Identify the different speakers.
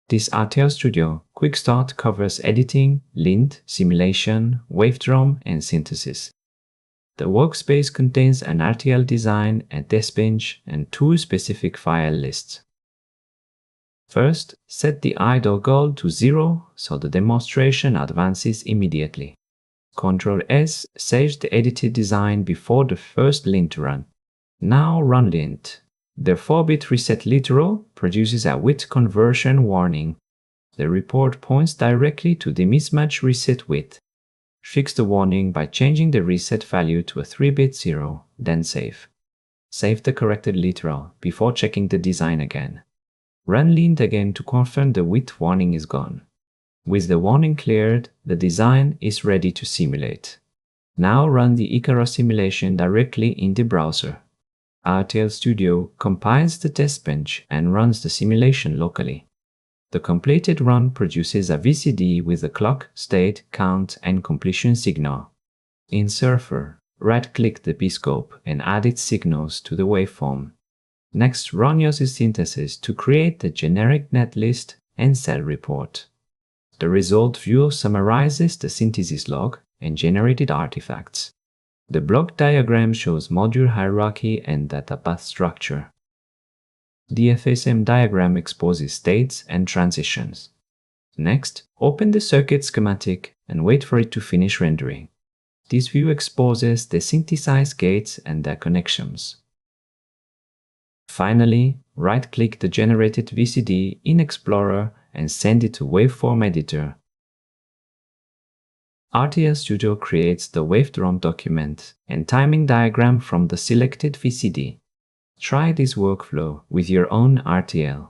Speaker 1: This RTLStudio Quick Start covers editing, lint, simulation, wavedrum, and synthesis. The workspace contains an RTL design, a test bench, and 2 specific file lists. First, set the idle goal to 0 so the demonstration advances immediately. Ctrl+S saves the edited design before the first lint run. Now run lint. The 4-bit reset literal produces a width conversion warning. The report points directly to the mismatch reset width. Fix the warning by changing the reset value to a 3-bit 0, then save. Save the corrected literal before checking the design again. Run lint again to confirm the width warning is gone. With the warning cleared, the design is ready to simulate. Now run the Icarus simulation directly in the browser. RTLStudio compiles the test bench and runs the simulation locally. The completed run produces a VCD with the clock, state, count, and completion signal. In Surfer, right-click the P-scope and add its signals to the waveform. Next, run your synthesis to create the generic netlist and cell report. The result view summarizes the synthesis log and generated artifacts. The block diagram shows module hierarchy and data path structure. The FSM diagram exposes states and transitions. Next, open the circuit schematic and wait for it to finish rendering. This view exposes the synthesized gates and their connections. Finally, right-click the generated VCD in Explorer and send it to Waveform Editor. RTLStudio creates the wavedrum document and timing diagram from the selected VCD. Try this workflow with your own RTL.